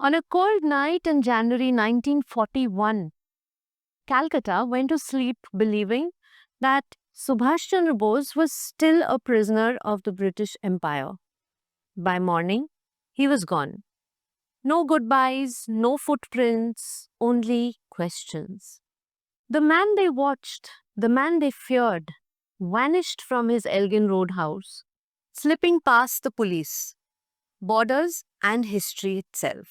On a cold night in January 1941, Calcutta went to sleep believing that Subhash Chandra Bose was still a prisoner of the British Empire. By morning, he was gone. No goodbyes, no footprints, only questions. The man they watched, the man they feared, vanished from his Elgin Road house, slipping past the police, borders, and history itself.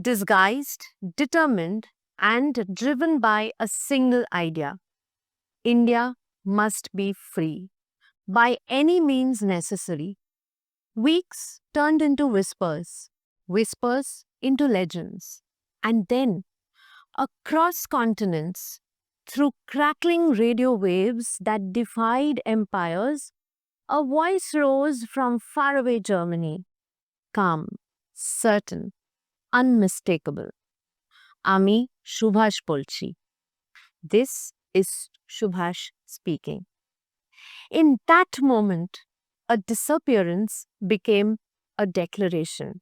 Disguised, determined, and driven by a single idea: India must be free, by any means necessary. Weeks turned into whispers, whispers into legends, and then, across continents, through crackling radio waves that defied empires, a voice rose from faraway Germany, calm, certain, unmistakable. Ami Subhash Polchi. This is Subhash speaking. In that moment, a disappearance became a declaration.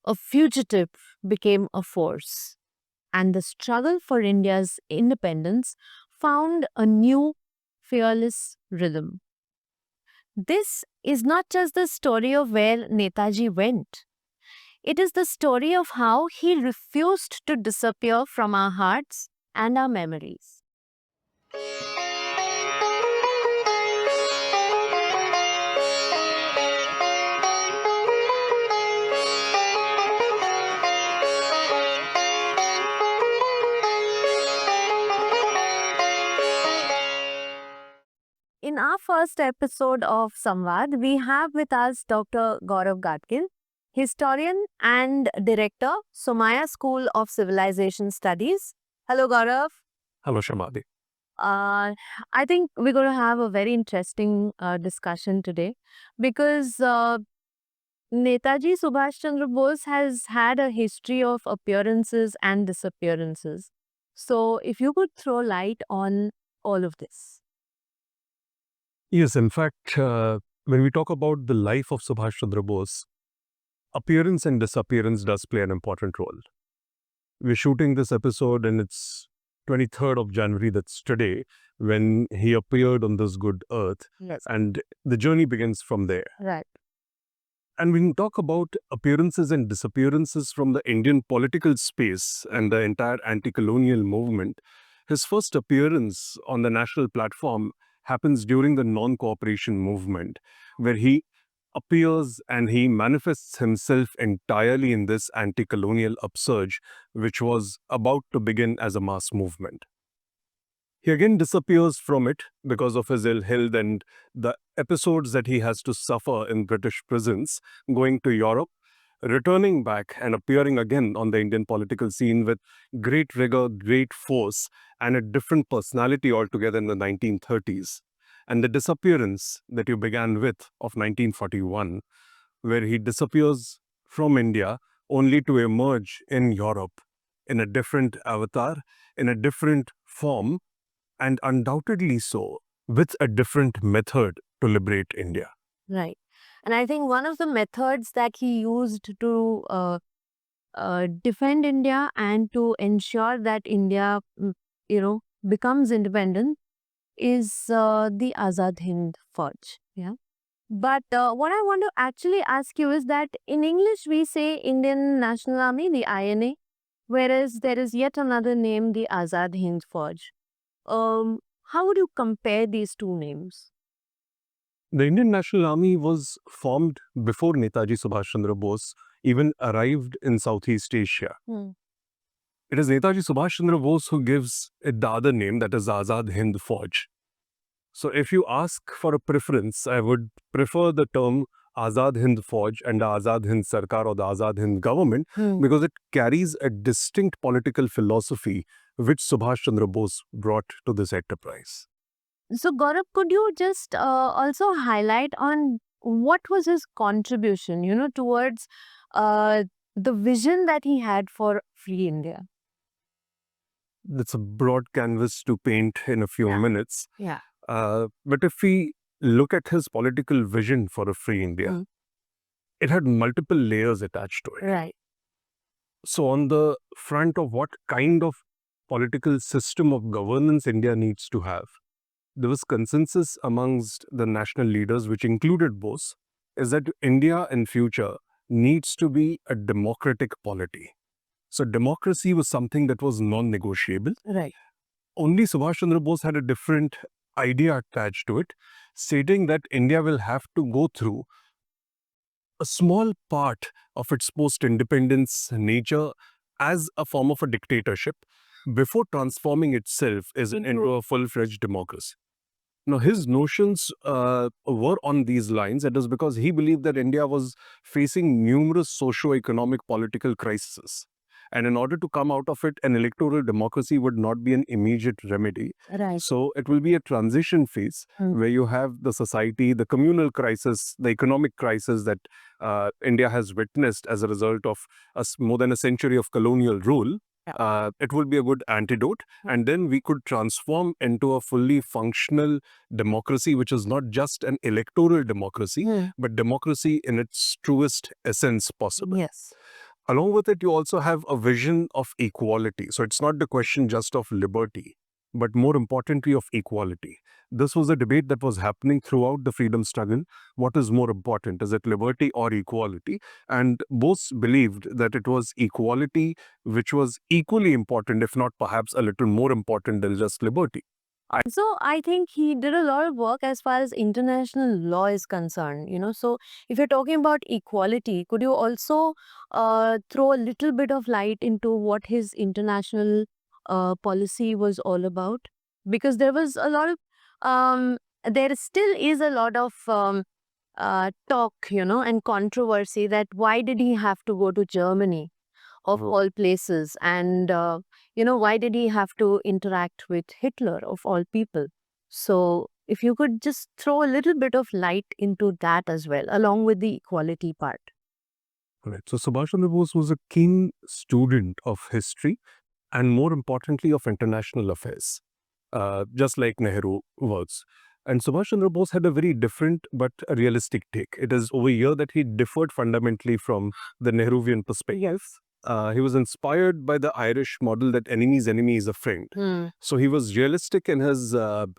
A fugitive became a force. And the struggle for India's independence found a new, fearless rhythm. This is not just the story of where Netaji went. It is the story of how he refused to disappear from our hearts and our memories. In our first episode of Samvāda, we have with us Dr. Gaurav Gadgil, historian and director, Somaya School of Civilization Studies. Hello, Gaurav. Hello, Shamali. I think we're going to have a very interesting discussion today because Netaji Subhash Chandra Bose has had a history of appearances and disappearances. So, if you could throw light on all of this. Yes, in fact, when we talk about the life of Subhash Chandra Bose, appearance and disappearance does play an important role. We're shooting this episode and it's 23rd of January, that's today, when he appeared on this good earth. Yes. And the journey begins from there. Right. And when we talk about appearances and disappearances from the Indian political space and the entire anti-colonial movement, his first appearance on the national platform happens during the non-cooperation movement, where he appears and he manifests himself entirely in this anti-colonial upsurge, which was about to begin as a mass movement. He again disappears from it because of his ill health and the episodes that he has to suffer in British prisons, going to Europe, returning back and appearing again on the Indian political scene with great rigor, great force, and a different personality altogether in the 1930s. And the disappearance that you began with of 1941, where he disappears from India only to emerge in Europe in a different avatar, in a different form, and undoubtedly so, with a different method to liberate India. Right. And I think one of the methods that he used to defend India and to ensure that India, becomes independent is the Azad Hind Fauj. Yeah. But what I want to actually ask you is that in English we say Indian National Army, the INA, whereas there is yet another name, the Azad Hind Fauj. How would you compare these two names? The Indian National Army was formed before Netaji Subhash Chandra Bose even arrived in Southeast Asia. It is Netaji Subhash Chandra Bose who gives it the other name, that is Azad Hind Fauj. So if you ask for a preference, I would prefer the term Azad Hind Fauj and the Azad Hind Sarkar or the Azad Hind government because it carries a distinct political philosophy which Subhash Chandra Bose brought to this enterprise. So, Gaurav, could you just also highlight on what was his contribution, towards the vision that he had for free India? That's a broad canvas to paint in a few minutes. Yeah. But if we look at his political vision for a free India, it had multiple layers attached to it. Right. So on the front of what kind of political system of governance India needs to have, there was consensus amongst the national leaders, which included Bose, is that India in future needs to be a democratic polity. So democracy was something that was non-negotiable. Right. Only Subhash Chandra Bose had a different idea attached to it, stating that India will have to go through a small part of its post-independence nature as a form of a dictatorship before transforming itself into a full-fledged democracy. Now, his notions were on these lines. It is because he believed that India was facing numerous socio-economic political crises. And in order to come out of it, an electoral democracy would not be an immediate remedy. Right. So it will be a transition phase where you have the society, the communal crisis, the economic crisis that India has witnessed as a result of more than a century of colonial rule. It would be a good antidote, and then we could transform into a fully functional democracy, which is not just an electoral democracy, but democracy in its truest essence possible. Yes. Along with it, you also have a vision of equality. So it's not the question just of liberty, but more importantly of equality. This was a debate that was happening throughout the freedom struggle. What is more important? Is it liberty or equality? And both believed that it was equality which was equally important, if not perhaps a little more important than just liberty. So I think he did a lot of work as far as international law is concerned, So if you're talking about equality, could you also throw a little bit of light into what his international policy was all about? Because there was a lot of, there still is a lot of talk, and controversy that why did he have to go to Germany? Of all places, and why did he have to interact with Hitler of all people? So if you could just throw a little bit of light into that as well, along with the equality part. Right. So Subhash Chandra Bose was a keen student of history and, more importantly, of international affairs, just like Nehru was. And Subhash Chandra Bose had a very different but a realistic take. It is over here that he differed fundamentally from the Nehruvian perspective. He was inspired by the Irish model that enemy's enemy is a friend. So he was realistic in his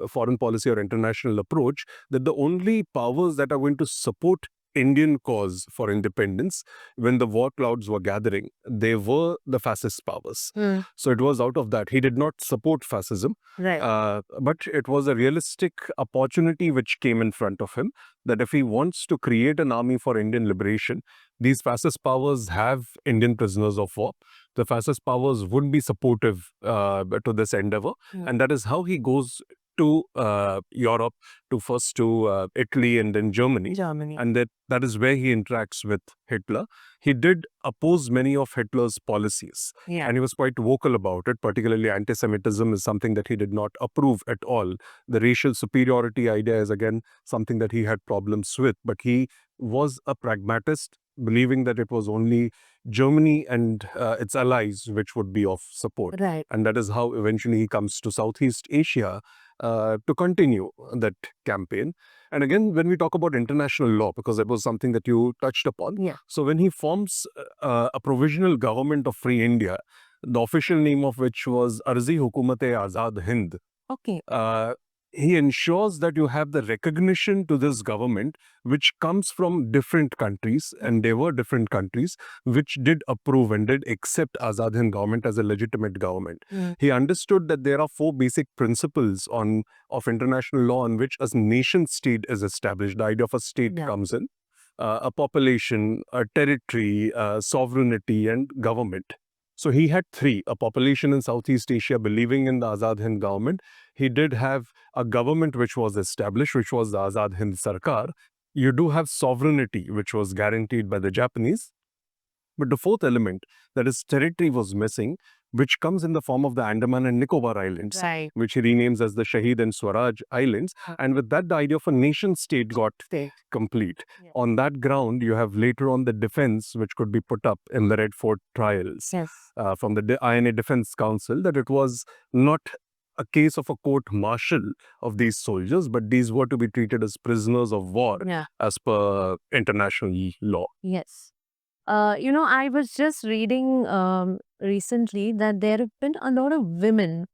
foreign policy or international approach that the only powers that are going to support Indian cause for independence when the war clouds were gathering, they were the fascist powers. So it was out of that. He did not support fascism, but it was a realistic opportunity which came in front of him that if he wants to create an army for Indian liberation, these fascist powers have Indian prisoners of war. The fascist powers would be supportive to this endeavor. And that is how he goes to Europe, to Italy and then Germany. And that is where he interacts with Hitler. He did oppose many of Hitler's policies. And he was quite vocal about it. Particularly anti-Semitism is something that he did not approve at all. The racial superiority idea is again something that he had problems with. But he was a pragmatist, believing that it was only Germany and its allies which would be of support. And that is how eventually he comes to Southeast Asia to continue that campaign. And again, when we talk about international law, because that was something that you touched upon. So when he forms a provisional government of Free India, the official name of which was Arzi Hukumat-e Azad Hind. He ensures that you have the recognition to this government, which comes from different countries, and there were different countries which did approve and did accept Azad Hind government as a legitimate government. He understood that there are four basic principles of international law on which a nation state is established. The idea of a state comes in. A population, a territory, sovereignty, and government. So he had three: a population in Southeast Asia believing in the Azad Hind government. He did have a government which was established, which was the Azad Hind Sarkar. You do have sovereignty, which was guaranteed by the Japanese. But the fourth element, that is territory, was missing, which comes in the form of the Andaman and Nicobar Islands, which he renames as the Shahid and Swaraj Islands. And with that, the idea of a nation state got complete. On that ground, you have later on the defense, which could be put up in the Red Fort trials from the INA Defense Council, that it was not a case of a court-martial of these soldiers, but these were to be treated as prisoners of war as per international law. Yes. I was just reading recently that there have been a lot of women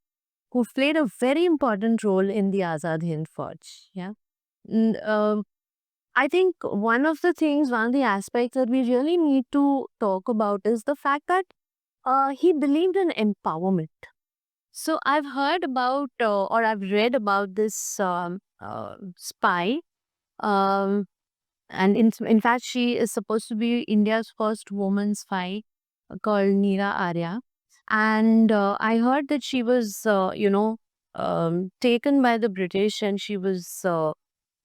who've played a very important role in the Azad Hind Fauj. Yeah. I think one of the aspects that we really need to talk about is the fact that he believed in empowerment. So I've heard about or I've read about this spy. Um, and in fact, she is supposed to be India's first woman spy called Neera Arya. And I heard that she was, taken by the British and she was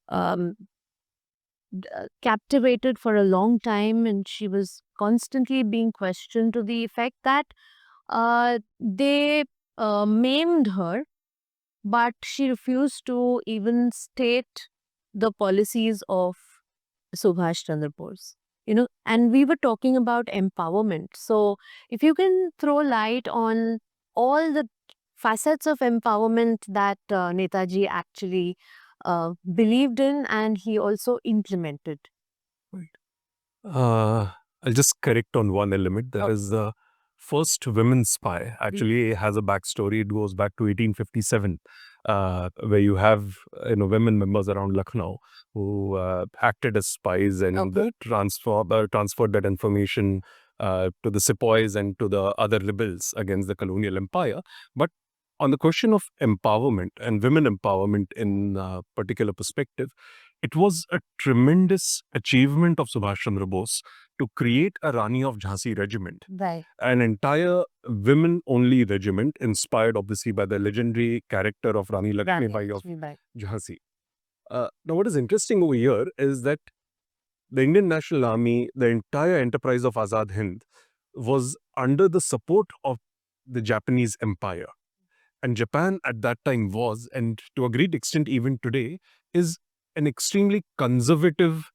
um, captivated for a long time, and she was constantly being questioned to the effect that they maimed her, but she refused to even state the policies of Subhash Chandra Bose. And we were talking about empowerment. So, if you can throw light on all the facets of empowerment that Netaji actually believed in and he also implemented. Right. I'll just correct on one element. There is the first women spy. Actually, has a backstory. It goes back to 1857, where you have women members around Lucknow who acted as spies and transferred that information to the sepoys and to the other rebels against the colonial empire. But on the question of empowerment and women empowerment in particular perspective, it was a tremendous achievement of Subhash Chandra Bose to create a Rani of Jhansi regiment, Right. an entire women-only regiment inspired obviously by the legendary character of Rani Lakshmibai of Jhansi. Now, what is interesting over here is that the Indian National Army, the entire enterprise of Azad Hind, was under the support of the Japanese Empire. And Japan at that time was, and to a great extent even today, is an extremely conservative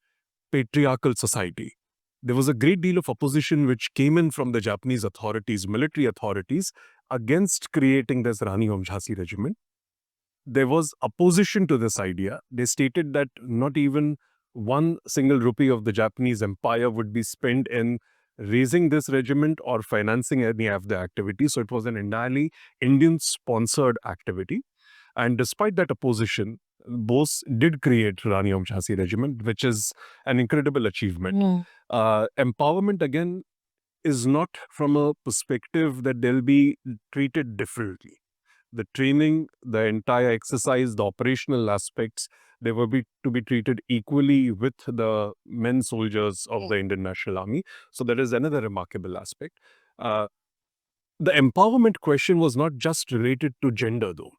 patriarchal society. There was a great deal of opposition which came in from the Japanese authorities, military authorities, against creating this Rani of Jhansi regiment. There was opposition to this idea. They stated that not even one single rupee of the Japanese empire would be spent in raising this regiment or financing any of the activities. So it was an entirely Indian-sponsored activity. And despite that opposition, Bose did create Rani of Jhansi regiment, which is an incredible achievement. Empowerment, again, is not from a perspective that they'll be treated differently. The training, the entire exercise, the operational aspects, they were to be treated equally with the men soldiers of the Indian National Army. So that is another remarkable aspect. The empowerment question was not just related to gender, though.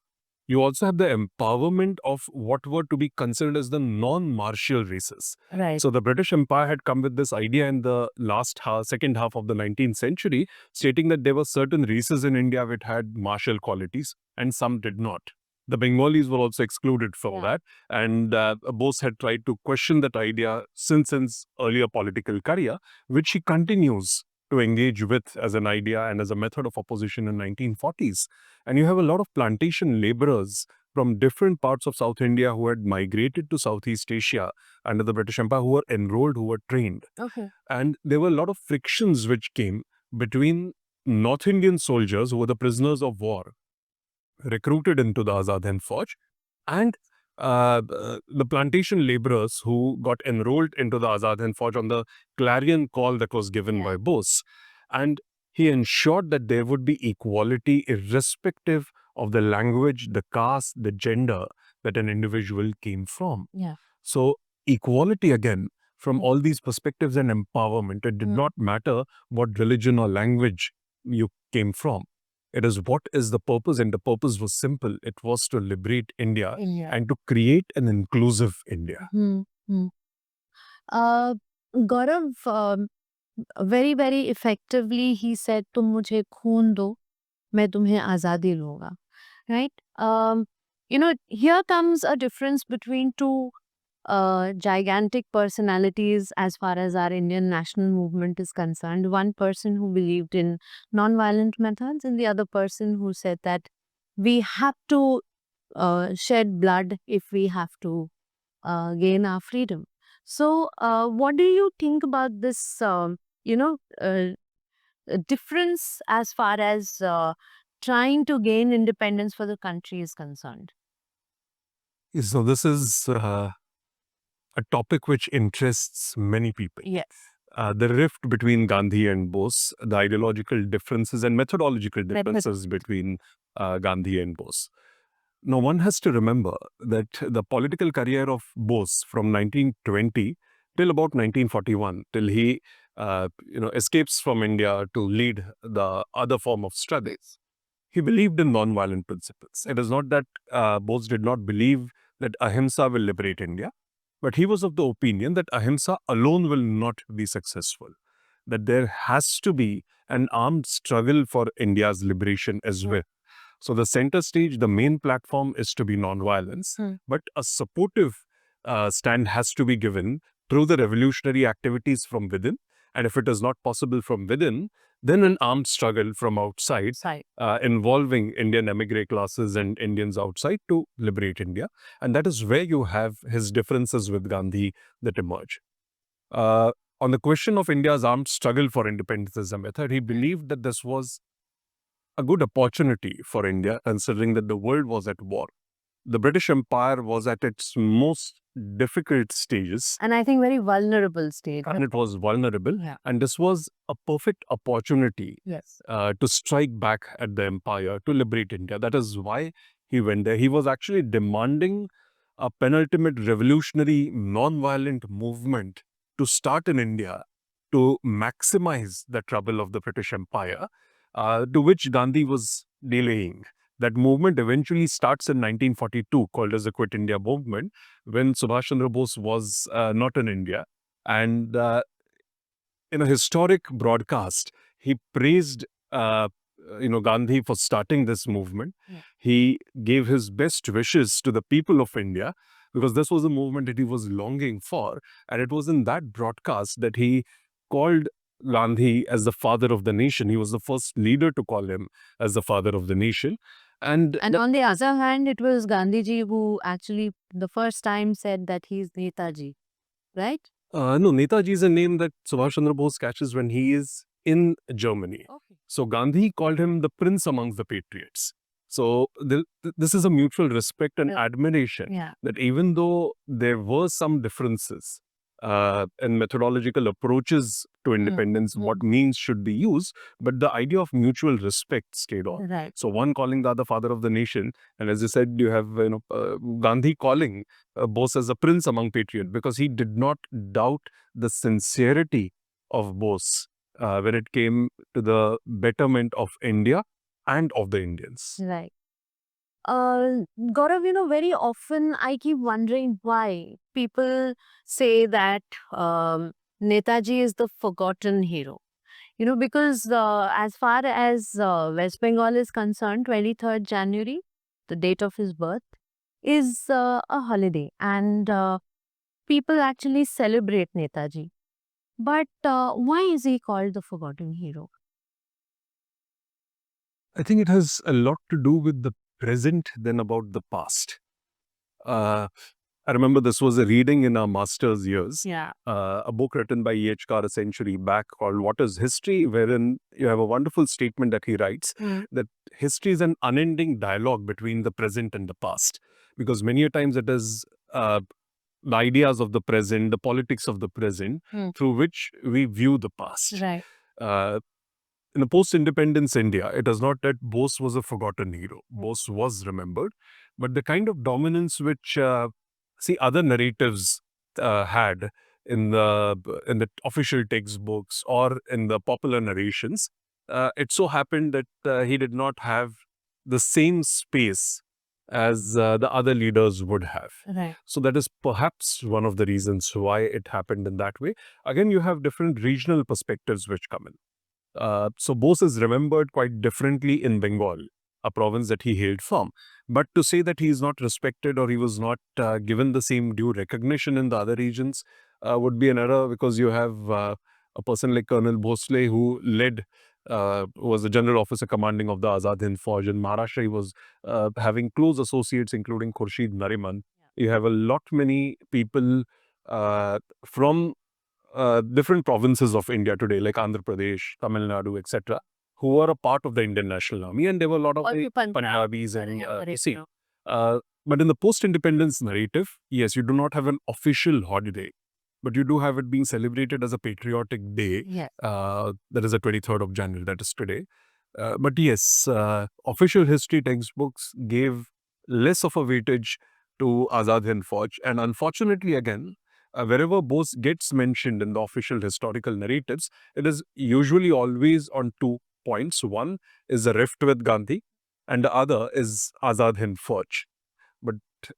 You also have the empowerment of what were to be considered as the non-martial races. Right. So the British Empire had come with this idea in the second half of the 19th century, stating that there were certain races in India which had martial qualities and some did not. The Bengalis were also excluded from that. And Bose had tried to question that idea since his earlier political career, which he continues to engage with as an idea and as a method of opposition in 1940s. And you have a lot of plantation laborers from different parts of South India who had migrated to Southeast Asia under the British Empire, who were enrolled, who were trained. And there were a lot of frictions which came between North Indian soldiers who were the prisoners of war recruited into the Azad Hind Fauj and the plantation laborers who got enrolled into the Azad Hind Fauj on the clarion call that was given by Bose. And he ensured that there would be equality irrespective of the language, the caste, the gender that an individual came from. So equality again, from all these perspectives and empowerment, it did not matter what religion or language you came from. It is what is the purpose, and the purpose was simple. It was to liberate India and to create an inclusive India. Gaurav, very, very effectively, he said, "तुम मुझे खून दो, मैं तुम्हें आज़ादी दूंगा." Right? Here comes a difference between two gigantic personalities as far as our Indian national movement is concerned. One person who believed in non-violent methods, and the other person who said that we have to shed blood if we have to gain our freedom. So, what do you think about this a difference as far as trying to gain independence for the country is concerned. So this is a topic which interests many people. Yes. The rift between Gandhi and Bose, the ideological differences and methodological differences between Gandhi and Bose. Now, one has to remember that the political career of Bose from 1920 till about 1941, till he escapes from India to lead the other form of struggles, he believed in non-violent principles. It is not that Bose did not believe that ahimsa will liberate India, but he was of the opinion that ahimsa alone will not be successful, that there has to be an armed struggle for India's liberation as well. So the center stage, the main platform is to be non-violence, but a supportive stand has to be given through the revolutionary activities from within. And if it is not possible from within, then an armed struggle from outside involving Indian emigre classes and Indians outside to liberate India. And that is where you have his differences with Gandhi that emerge. On the question of India's armed struggle for independence as a method, he believed that this was a good opportunity for India, considering that the world was at war. The British Empire was at its most difficult stages. And I think very vulnerable stage. And it was vulnerable. And this was a perfect opportunity to strike back at the empire, to liberate India. That is why he went there. He was actually demanding a penultimate revolutionary non-violent movement to start in India to maximize the trouble of the British Empire, to which Gandhi was delaying. That movement eventually starts in 1942, called as the Quit India movement, when Subhash Chandra Bose was not in India. And in a historic broadcast, he praised Gandhi for starting this movement. He gave his best wishes to the people of India, because this was a movement that he was longing for. And it was in that broadcast that he called Gandhi as the father of the nation. He was the first leader to call him as the father of the nation. And on the other hand, it was Gandhiji who actually the first time said that he's Netaji, right? No, Netaji is a name that Subhash Chandra Bose catches when he is in Germany. So Gandhi called him the prince amongst the patriots. So this is a mutual respect and admiration that even though there were some differences in methodological approaches to independence, what means should be used, but the idea of mutual respect stayed on. So one calling the other father of the nation, and as you said, you have Gandhi calling Bose as a prince among patriots, because he did not doubt the sincerity of Bose when it came to the betterment of India and of the Indians. Right. Gaurav, very often I keep wondering why people say that Netaji is the forgotten hero. Because as far as West Bengal is concerned, 23rd January, the date of his birth, is a holiday. And people actually celebrate Netaji. But why is he called the forgotten hero? I think it has a lot to do with the present than about the past. I remember this was a reading in our master's years. A book written by E.H. Carr a century back called What is History, wherein you have a wonderful statement that he writes that history is an unending dialogue between the present and the past. Because many a times it is the ideas of the present, the politics of the present, through which we view the past. In a post-independence India, it is not that Bose was a forgotten hero. Bose was remembered, but the kind of dominance which other narratives had in the official textbooks or in the popular narrations, it so happened that he did not have the same space as the other leaders would have. So that is perhaps one of the reasons why it happened in that way. Again, you have different regional perspectives which come in. So Bose is remembered quite differently in Bengal, a province that he hailed from. But to say that he is not respected or he was not given the same due recognition in the other regions would be an error, because you have a person like Colonel Bhosle who led, was the general officer commanding of the Azad Hind Fauj in Maharashtra. He was having close associates, including Khurshid Nariman. You have a lot many people from different provinces of India today, like Andhra Pradesh, Tamil Nadu, etc., who were a part of the Indian National Army, and there were a lot of Also the Punjab, Punjabis and Haryana, see. But in the post-independence narrative, yes, you do not have an official holiday, but you do have it being celebrated as a patriotic day. Yes. That is the 23rd of January, that is today. But yes, official history textbooks gave less of a weightage to Azad Hind Fauj. And unfortunately, again, wherever Bose gets mentioned in the official historical narratives, it is usually always on 2 points. One is the rift with Gandhi, and the other is Azad Hind Fauj. But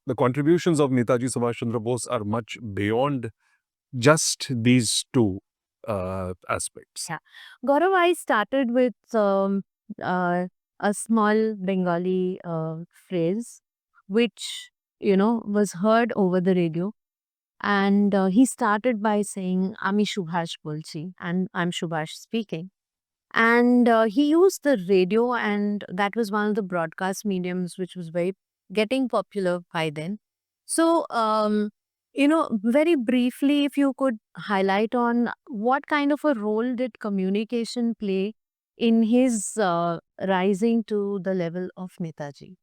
the contributions of Netaji Subhash Chandra Bose are much beyond just these two aspects. Yeah. Gaurav, I started with a small Bengali phrase, which, was heard over the radio. And he started by saying, Ami Subhash Bolchi, and I'm Subhash speaking. And he used the radio, and that was one of the broadcast mediums which was very getting popular by then. So, very briefly, if you could highlight on what kind of a role did communication play in his rising to the level of Netaji?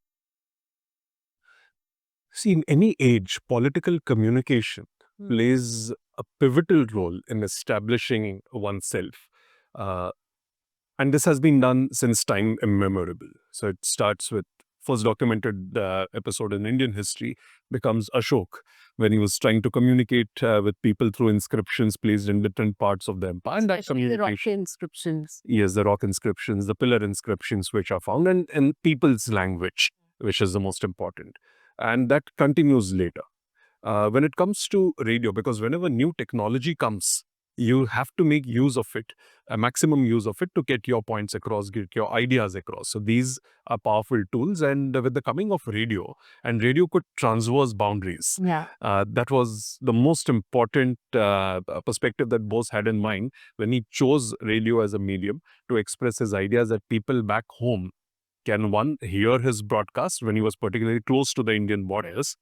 See, in any age, political communication plays a pivotal role in establishing oneself. Uh, and this has been done since time immemorial. So it starts with first documented episode in Indian history becomes Ashok, when he was trying to communicate with people through inscriptions placed in different parts of the empire. And that Especially the rock communication, inscriptions. yes, the rock inscriptions, the pillar inscriptions which are found in people's language, which is the most important. And that continues later. When it comes to radio, because whenever new technology comes, you have to make use of it, a maximum use of it to get your points across, get your ideas across. So these are powerful tools. And with the coming of radio, and radio could transverse boundaries. Yeah. That was the most important perspective that Bose had in mind when he chose radio as a medium to express his ideas, that people back home can, one, hear his broadcast when he was particularly close to the Indian borders.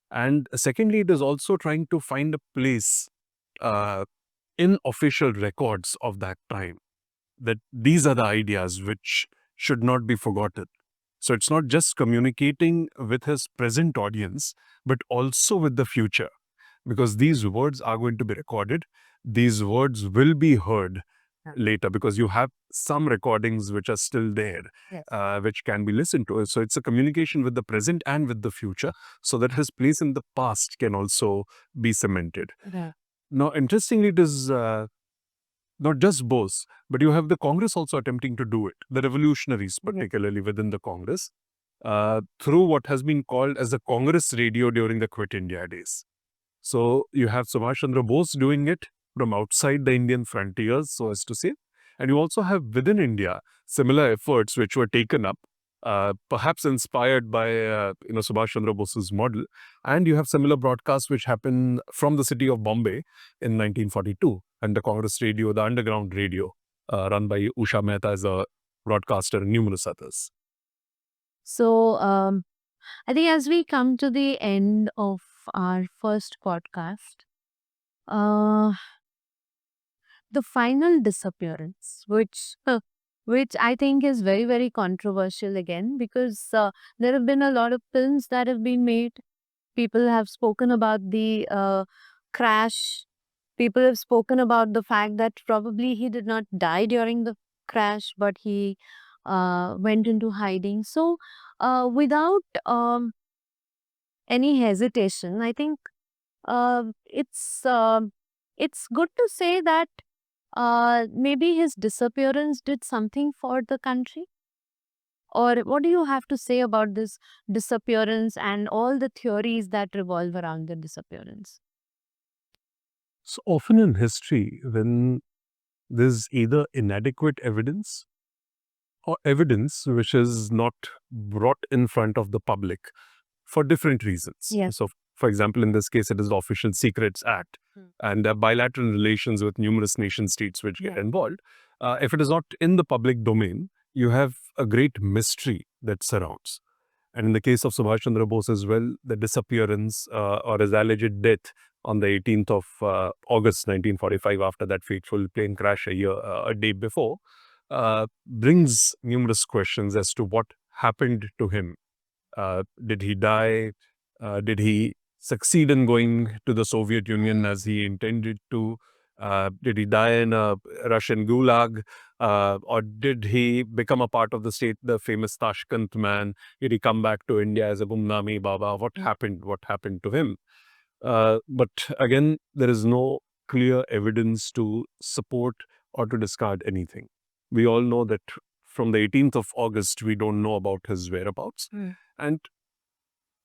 And secondly, it is also trying to find a place in official records of that time, that these are the ideas which should not be forgotten. So it's not just communicating with his present audience, but also with the future, because these words are going to be recorded. These words will be heard later, because you have some recordings which are still there, Yes. which can be listened to. So it's a communication with the present and with the future, so that his place in the past can also be cemented. Yeah. Now, interestingly, it is not just Bose, but you have the Congress also attempting to do it, the revolutionaries, particularly within the Congress, through what has been called as the Congress radio during the Quit India days. So you have Subhash Chandra Bose doing it from outside the Indian frontiers, so as to say. And you also have within India similar efforts which were taken up, perhaps inspired by Subhash Chandra Bose's model. And you have similar broadcasts which happen from the city of Bombay in 1942, and the Congress radio, the underground radio, run by Usha Mehta as a broadcaster, and numerous others. So, I think as we come to the end of our first podcast, the final disappearance, which I think is very, very controversial again, because there have been a lot of films that have been made. People have spoken about the crash. People have spoken about the fact that probably he did not die during the crash, but he went into hiding. So, without any hesitation, I think uh, it's uh, it's good to say that maybe his disappearance did something for the country. Or what do you have to say about this disappearance and all the theories that revolve around the disappearance? So often in history, when there's either inadequate evidence or evidence which is not brought in front of the public for different reasons. Yes. So, for example, in this case, it is the Official Secrets Act and bilateral relations with numerous nation states which get involved. If it is not in the public domain, you have a great mystery that surrounds. And in the case of Subhash Chandra Bose as well, the disappearance or his alleged death on the 18th of August 1945, after that fateful plane crash a day before, brings numerous questions as to what happened to him. Did he die? Did he succeed in going to the Soviet Union as he intended to? Did he die in a Russian gulag? Or did he become a part of the state, the famous Tashkent man? Did he come back to India as a Gumnami Baba? What happened? What happened to him? But again, there is no clear evidence to support or to discard anything. We all know that from the 18th of August, we don't know about his whereabouts. And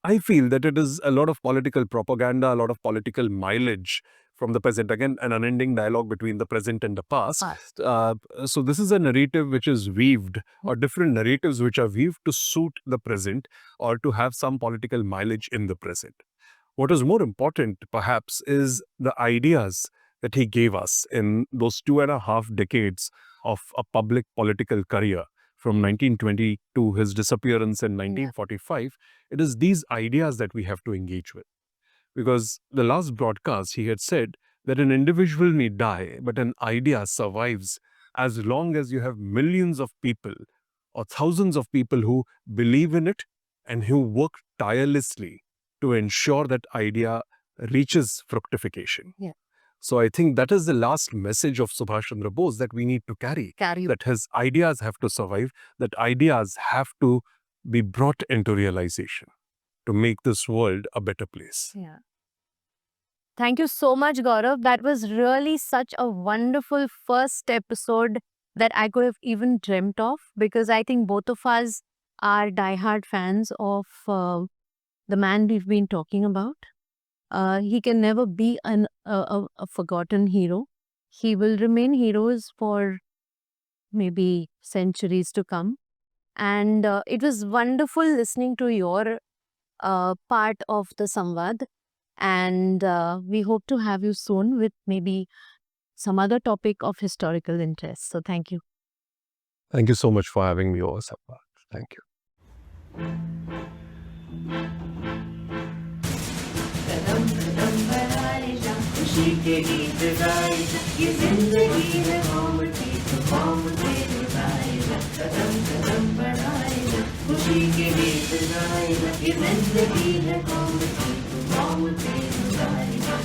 I feel that it is a lot of political propaganda, a lot of political mileage from the present. Again, an unending dialogue between the present and the past. So this is a narrative which is weaved, or different narratives which are weaved to suit the present or to have some political mileage in the present. What is more important, perhaps, is the ideas that he gave us in those 2.5 decades of a public political career, from 1920 to his disappearance in 1945. It is these ideas that we have to engage with. Because the last broadcast, he had said that an individual may die, but an idea survives as long as you have millions of people or thousands of people who believe in it and who work tirelessly to ensure that idea reaches fructification. So I think that is the last message of Subhash Chandra Bose that we need to carry. That his ideas have to survive, that ideas have to be brought into realization to make this world a better place. Thank you so much, Gaurav. That was really such a wonderful first episode that I could have even dreamt of, because I think both of us are diehard fans of the man we've been talking about. He can never be a forgotten hero. He will remain heroes for maybe centuries to come. And it was wonderful listening to your part of the Samvāda. And we hope to have you soon with maybe some other topic of historical interest. So thank you. Thank you so much for having me over, Samvāda. Thank you. कदम कदम बढ़ाए जा, खुशी के गीत गाए जा, ये जिंदगी है कौम की तो कौम के गाए जा। कदम कदम बढ़ाए जा, खुशी के गीत गाए जा, ये जिंदगी है कौम की तो कौम के गाए जा।